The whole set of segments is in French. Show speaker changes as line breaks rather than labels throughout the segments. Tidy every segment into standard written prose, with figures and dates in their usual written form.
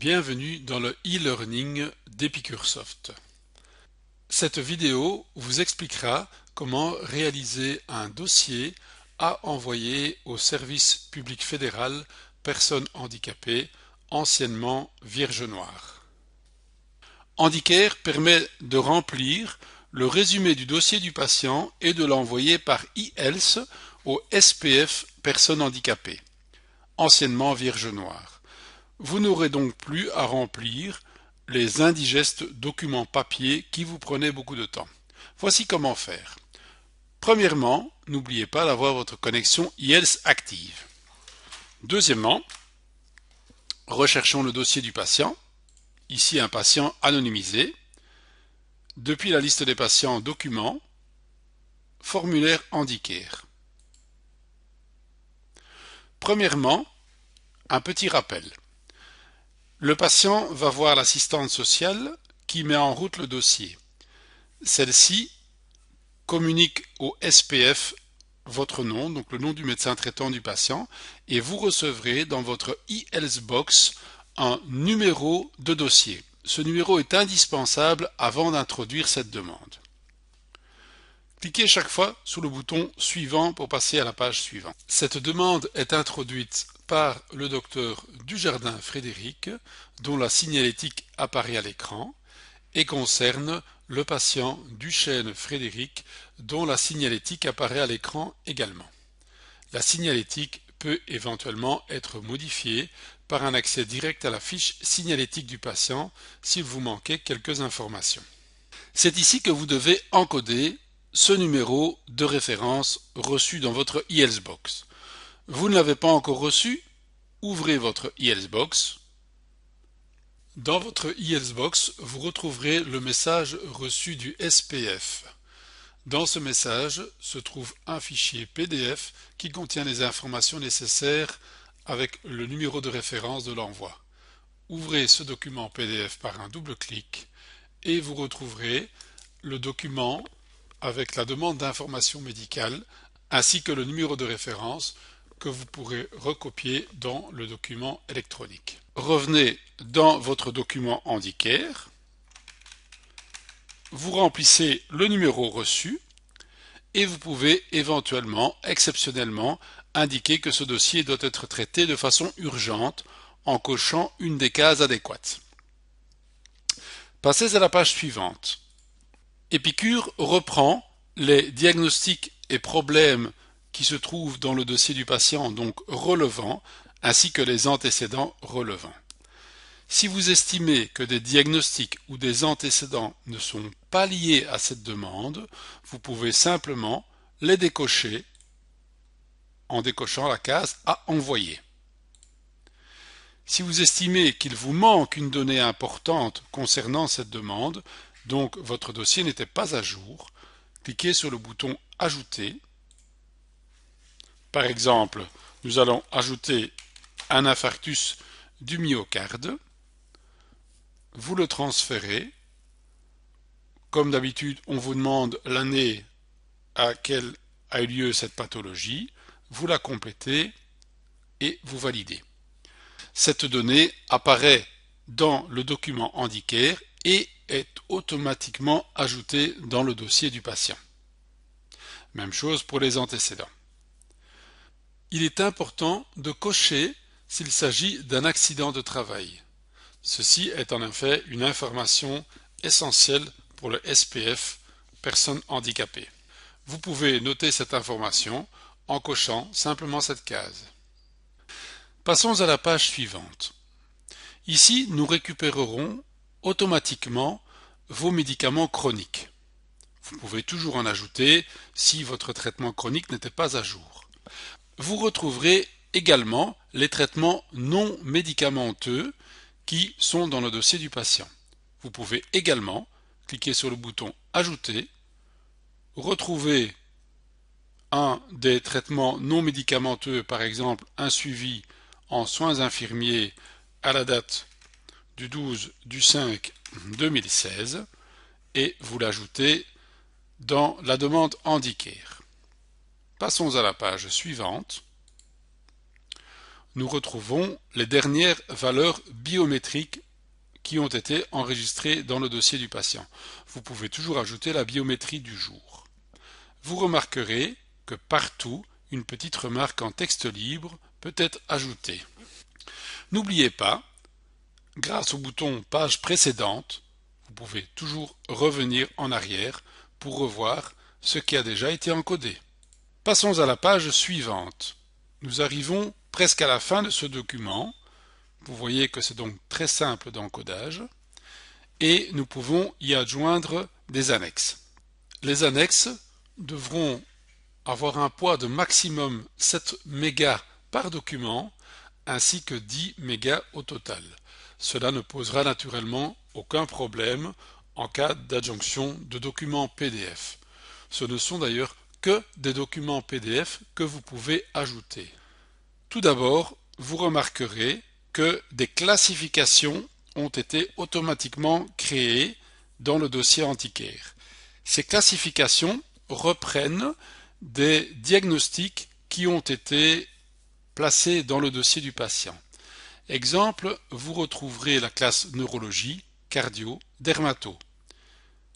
Bienvenue dans le e-learning d'Epicursoft. Cette vidéo vous expliquera comment réaliser un dossier à envoyer au service public fédéral personnes handicapées, anciennement Vierge Noire. Handicare permet de remplir le résumé du dossier du patient et de l'envoyer par e-health au SPF personnes handicapées, anciennement Vierge Noire. Vous n'aurez donc plus à remplir les indigestes documents papier qui vous prenaient beaucoup de temps. Voici comment faire. Premièrement, n'oubliez pas d'avoir votre connexion e-health active. Deuxièmement, recherchons le dossier du patient. Ici, un patient anonymisé. Depuis la liste des patients, documents, formulaire Handicare. Premièrement, un petit rappel. Le patient va voir l'assistante sociale qui met en route le dossier. Celle-ci communique au SPF votre nom, donc le nom du médecin traitant du patient, et vous recevrez dans votre e-health box un numéro de dossier. Ce numéro est indispensable avant d'introduire cette demande. Cliquez chaque fois sur le bouton suivant pour passer à la page suivante. Cette demande est introduite par le docteur Dujardin Frédéric, dont la signalétique apparaît à l'écran, et concerne le patient Duchesne Frédéric, dont la signalétique apparaît à l'écran également. La signalétique peut éventuellement être modifiée par un accès direct à la fiche signalétique du patient s'il vous manquait quelques informations. C'est ici que vous devez encoder ce numéro de référence reçu dans votre e-health box. Vous ne l'avez pas encore reçu? Ouvrez votre e-health box. Dans votre e-health box, vous retrouverez le message reçu du SPF. Dans ce message se trouve un fichier PDF qui contient les informations nécessaires avec le numéro de référence de l'envoi. Ouvrez ce document PDF par un double clic et vous retrouverez le document avec la demande d'information médicale ainsi que le numéro de référence que vous pourrez recopier dans le document électronique. Revenez dans votre document Handicare, vous remplissez le numéro reçu et vous pouvez éventuellement, exceptionnellement, indiquer que ce dossier doit être traité de façon urgente en cochant une des cases adéquates. Passez à la page suivante. Épicure reprend les diagnostics et problèmes qui se trouvent dans le dossier du patient, donc relevant, ainsi que les antécédents relevants. Si vous estimez que des diagnostics ou des antécédents ne sont pas liés à cette demande, vous pouvez simplement les décocher en décochant la case à envoyer. Si vous estimez qu'il vous manque une donnée importante concernant cette demande, donc votre dossier n'était pas à jour, cliquez sur le bouton Ajouter. Par exemple, nous allons ajouter un infarctus du myocarde. Vous le transférez. Comme d'habitude, on vous demande l'année à laquelle a eu lieu cette pathologie. Vous la complétez et vous validez. Cette donnée apparaît dans le document Handicare et est automatiquement ajoutée dans le dossier du patient. Même chose pour les antécédents. Il est important de cocher s'il s'agit d'un accident de travail. Ceci est en effet une information essentielle pour le SPF personnes handicapées. Vous pouvez noter cette information en cochant simplement cette case. Passons à la page suivante. Ici, nous récupérerons automatiquement vos médicaments chroniques. Vous pouvez toujours en ajouter si votre traitement chronique n'était pas à jour. Vous retrouverez également les traitements non médicamenteux qui sont dans le dossier du patient. Vous pouvez également cliquer sur le bouton Ajouter, retrouver un des traitements non médicamenteux, par exemple un suivi en soins infirmiers à la date du 12/5/2016 et vous l'ajoutez dans la demande Handicare. Passons à la page suivante. nous retrouvons les dernières valeurs biométriques qui ont été enregistrées dans le dossier du patient. Vous pouvez toujours ajouter la biométrie du jour. Vous remarquerez que partout, une petite remarque en texte libre peut être ajoutée. N'oubliez pas, grâce au bouton Page précédente, vous pouvez toujours revenir en arrière pour revoir ce qui a déjà été encodé. Passons à la page suivante. Nous arrivons presque à la fin de ce document. Vous voyez que c'est donc très simple d'encodage. Et nous pouvons y adjoindre des annexes. Les annexes devront avoir un poids de maximum 7 mégas par document, ainsi que 10 mégas au total. Cela ne posera naturellement aucun problème en cas d'adjonction de documents PDF. Ce ne sont d'ailleurs que des documents PDF que vous pouvez ajouter. Tout d'abord, vous remarquerez que des classifications ont été automatiquement créées dans le dossier Anticare. Ces classifications reprennent des diagnostics qui ont été placés dans le dossier du patient. Exemple, vous retrouverez la classe neurologie, cardio, dermato.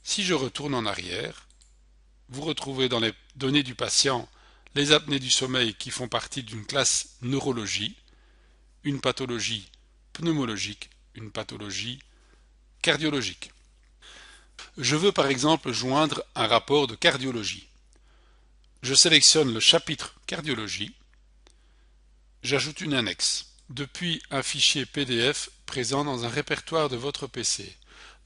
Si je retourne en arrière, vous retrouvez dans les données du patient les apnées du sommeil qui font partie d'une classe neurologie, une pathologie pneumologique, une pathologie cardiologique. Je veux par exemple joindre un rapport de cardiologie. Je sélectionne le chapitre cardiologie, j'ajoute une annexe, depuis un fichier PDF présent dans un répertoire de votre PC.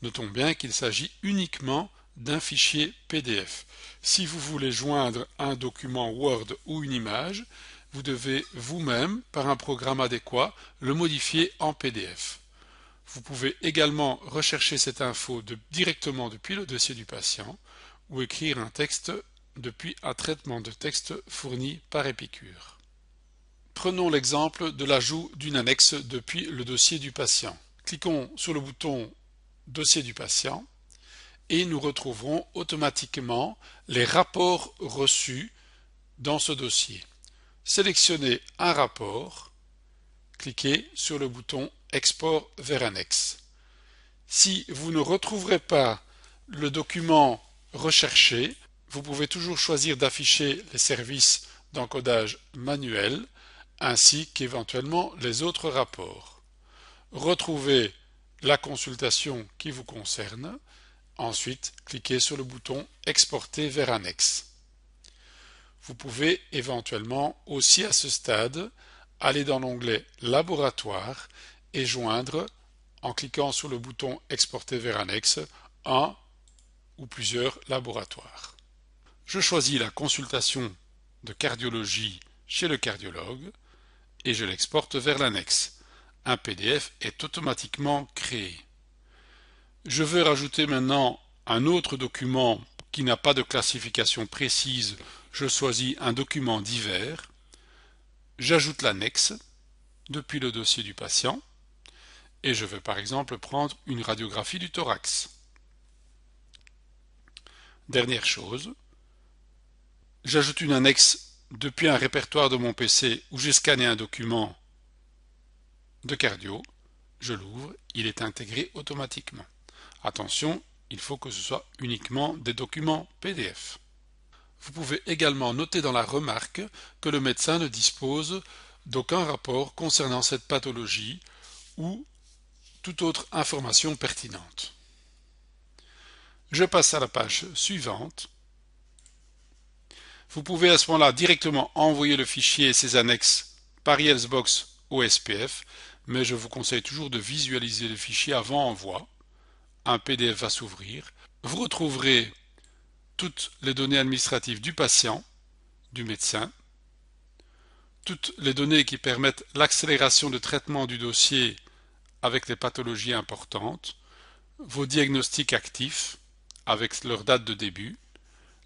Notons bien qu'il s'agit uniquement d'un fichier PDF. Si vous voulez joindre un document Word ou une image, vous devez vous-même, par un programme adéquat, le modifier en PDF. Vous pouvez également rechercher cette info directement depuis le dossier du patient ou écrire un texte depuis un traitement de texte fourni par Epicure. Prenons l'exemple de l'ajout d'une annexe depuis le dossier du patient. Cliquons sur le bouton Dossier du patient et nous retrouverons automatiquement les rapports reçus dans ce dossier. Sélectionnez un rapport, cliquez sur le bouton Export vers annexe. Si vous ne retrouverez pas le document recherché, vous pouvez toujours choisir d'afficher les services d'encodage manuel ainsi qu'éventuellement les autres rapports. Retrouvez la consultation qui vous concerne. Ensuite, cliquez sur le bouton Exporter vers annexe. Vous pouvez éventuellement aussi à ce stade aller dans l'onglet Laboratoire et joindre, en cliquant sur le bouton Exporter vers annexe, un ou plusieurs laboratoires. Je choisis la consultation de cardiologie chez le cardiologue et je l'exporte vers l'annexe. Un PDF est automatiquement créé. Je veux rajouter maintenant un autre document qui n'a pas de classification précise. Je choisis un document divers. J'ajoute l'annexe depuis le dossier du patient et je veux par exemple prendre une radiographie du thorax. Dernière chose, j'ajoute une annexe depuis un répertoire de mon PC où j'ai scanné un document de cardio. Je l'ouvre, il est intégré automatiquement. Attention, il faut que ce soit uniquement des documents PDF. Vous pouvez également noter dans la remarque que le médecin ne dispose d'aucun rapport concernant cette pathologie ou toute autre information pertinente. Je passe à la page suivante. Vous pouvez à ce moment-là directement envoyer le fichier et ses annexes par Yeltsbox au SPF, mais je vous conseille toujours de visualiser le fichier avant envoi. Un PDF va s'ouvrir. Vous retrouverez toutes les données administratives du patient, du médecin, toutes les données qui permettent l'accélération de traitement du dossier avec les pathologies importantes, vos diagnostics actifs avec leur date de début,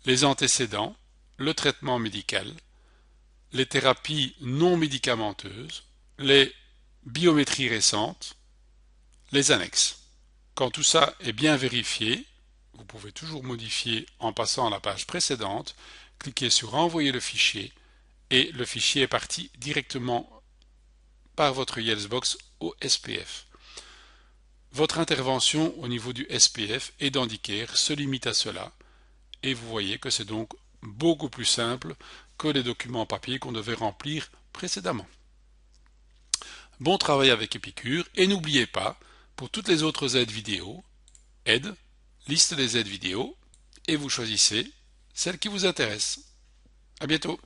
les antécédents, le traitement médical, les thérapies non médicamenteuses, les biométries récentes, les annexes. Quand tout ça est bien vérifié, vous pouvez toujours modifier en passant à la page précédente, cliquez sur Envoyer le fichier et le fichier est parti directement par votre Yellsbox au SPF. Votre intervention au niveau du SPF et d'Handicare se limite à cela, et vous voyez que c'est donc beaucoup plus simple que les documents papier qu'on devait remplir précédemment. Bon travail avec Epicure, et n'oubliez pas, pour toutes les autres aides vidéo, aide, liste des aides vidéo, et vous choisissez celle qui vous intéresse. À bientôt.